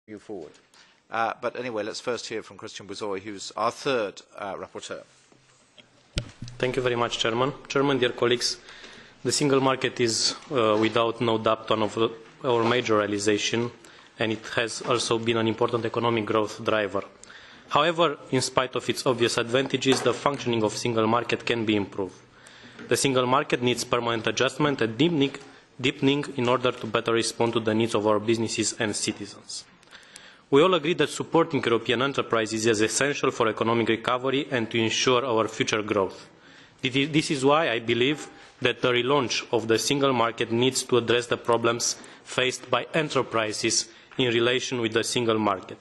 you forward. But anyway, let's first hear from Cristian Busoi, who's our third rapporteur. Thank you very much, Chairman. Chairman, dear colleagues, the single market is without no doubt one of our major realization, and it has also been an important economic growth driver. However, in spite of its obvious advantages, the functioning of the single market can be improved. The single market needs permanent adjustment and deepening in order to better respond to the needs of our businesses and citizens. We all agree that supporting European enterprises is essential for economic recovery and to ensure our future growth. This is why I believe that the relaunch of the single market needs to address the problems faced by enterprises in relation with the single market.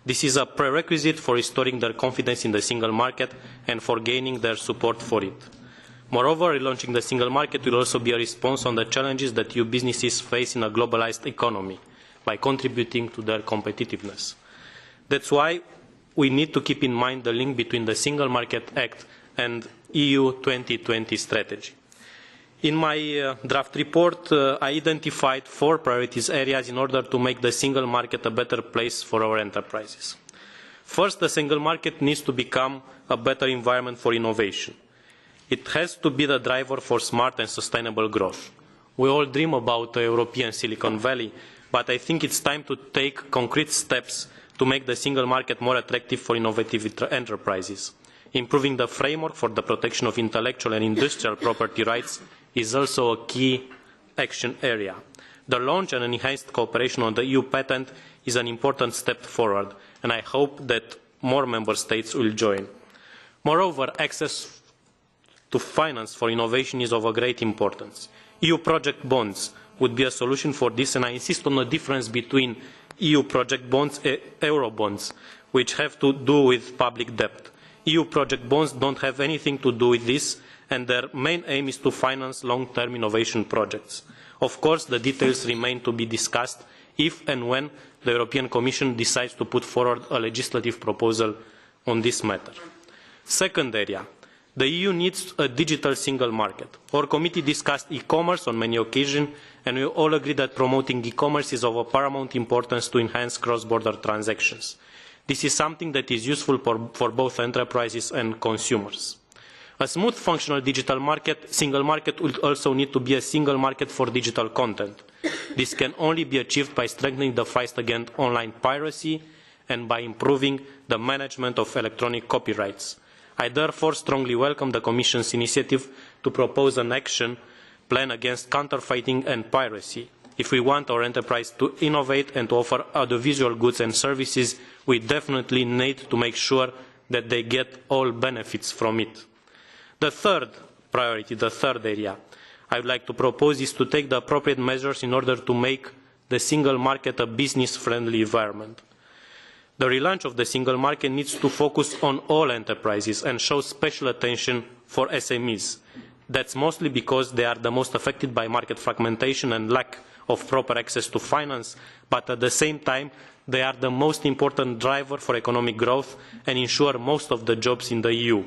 This is a prerequisite for restoring their confidence in the single market and for gaining their support for it. Moreover, relaunching the single market will also be a response on the challenges that EU businesses face in a globalized economy, by contributing to their competitiveness. That's why we need to keep in mind the link between the Single Market Act and EU 2020 strategy. In my draft report, I identified 4 priorities areas in order to make the single market a better place for our enterprises. First, the single market needs to become a better environment for innovation. It has to be the driver for smart and sustainable growth. We all dream about the European Silicon Valley, but I think it's time to take concrete steps to make the single market more attractive for innovative enterprises. Improving the framework for the protection of intellectual and industrial property rights is also a key action area. The launch and enhanced cooperation on the EU patent is an important step forward, and I hope that more member states will join. Moreover, access to finance for innovation is of a great importance. EU project bonds would be a solution for this, and I insist on the difference between EU project bonds and euro bonds, which have to do with public debt. EU project bonds don't have anything to do with this, and their main aim is to finance long-term innovation projects. Of course, the details remain to be discussed if and when the European Commission decides to put forward a legislative proposal on this matter. Second area. The EU needs a digital single market. Our committee discussed e-commerce on many occasions, and we all agree that promoting e-commerce is of paramount importance to enhance cross-border transactions. This is something that is useful for both enterprises and consumers. A smooth functional digital market, single market, will also need to be a single market for digital content. This can only be achieved by strengthening the fight against online piracy and by improving the management of electronic copyrights. I therefore strongly welcome the Commission's initiative to propose an action plan against counterfeiting and piracy. If we want our enterprise to innovate and to offer audiovisual goods and services, we definitely need to make sure that they get all benefits from it. The third priority, the third area I would like to propose is to take the appropriate measures in order to make the single market a business-friendly environment. The relaunch of the single market needs to focus on all enterprises and show special attention for SMEs. That's mostly because they are the most affected by market fragmentation and lack of proper access to finance, but at the same time, they are the most important driver for economic growth and ensure most of the jobs in the EU.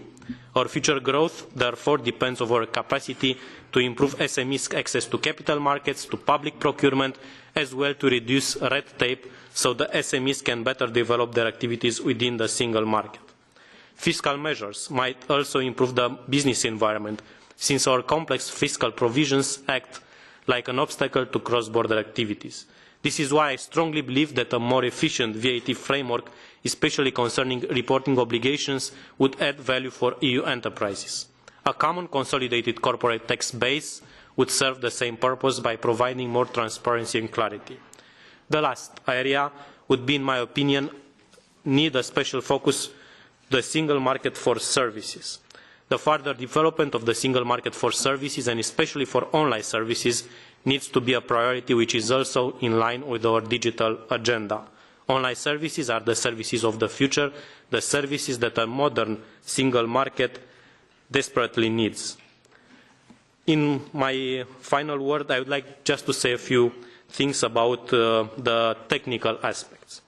Our future growth, therefore, depends on our capacity to improve SMEs' access to capital markets, to public procurement, as well to reduce red tape so the SMEs can better develop their activities within the single market. Fiscal measures might also improve the business environment, since our complex fiscal provisions act like an obstacle to cross-border activities. This is why I strongly believe that a more efficient VAT framework, especially concerning reporting obligations, would add value for EU enterprises. A common consolidated corporate tax base would serve the same purpose by providing more transparency and clarity. The last area would be, in my opinion, need a special focus, the single market for services. The further development of the single market for services, and especially for online services, needs to be a priority which is also in line with our digital agenda. Online services are the services of the future, the services that a modern single market desperately needs. In my final word, I would like just to say a few things about the technical aspects.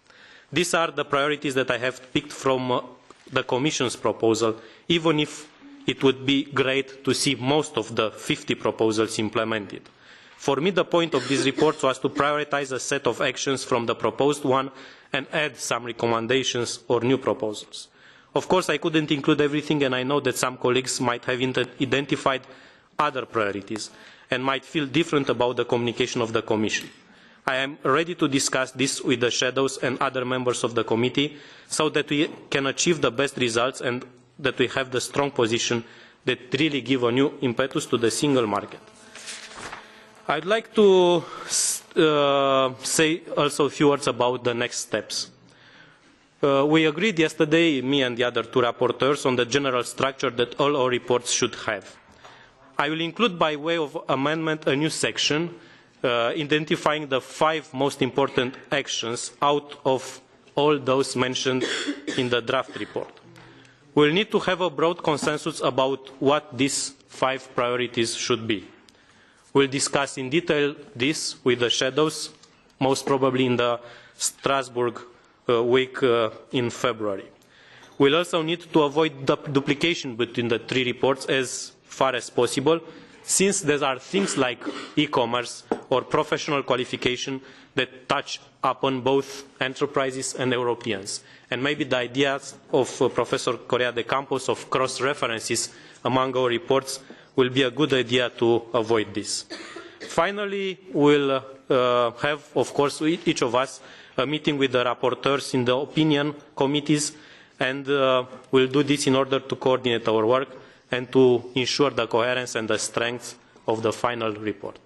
These are the priorities that I have picked from the Commission's proposal, even if it would be great to see most of the 50 proposals implemented. For me, the point of this report was to prioritise a set of actions from the proposed one and add some recommendations or new proposals. Of course, I couldn't include everything, and I know that some colleagues might have identified other priorities and might feel different about the communication of the Commission. I am ready to discuss this with the shadows and other members of the committee so that we can achieve the best results and that we have the strong position that really give a new impetus to the single market. I'd like to say also a few words about the next steps. We agreed yesterday, me and the other two rapporteurs, on the general structure that all our reports should have. I will include by way of amendment a new section identifying the 5 most important actions out of all those mentioned in the draft report. We will need to have a broad consensus about what these 5 priorities should be. We will discuss in detail this with the shadows, most probably in the Strasbourg week in February. We will also need to avoid duplication between the 3 reports as far as possible, since there are things like e-commerce or professional qualification that touch upon both enterprises and Europeans. And maybe the ideas of Professor Correa de Campos of cross-references among our reports will be a good idea to avoid this. Finally, we will have, of course, each of us a meeting with the rapporteurs in the opinion committees, and we will do this in order to coordinate our work and to ensure the coherence and the strength of the final report.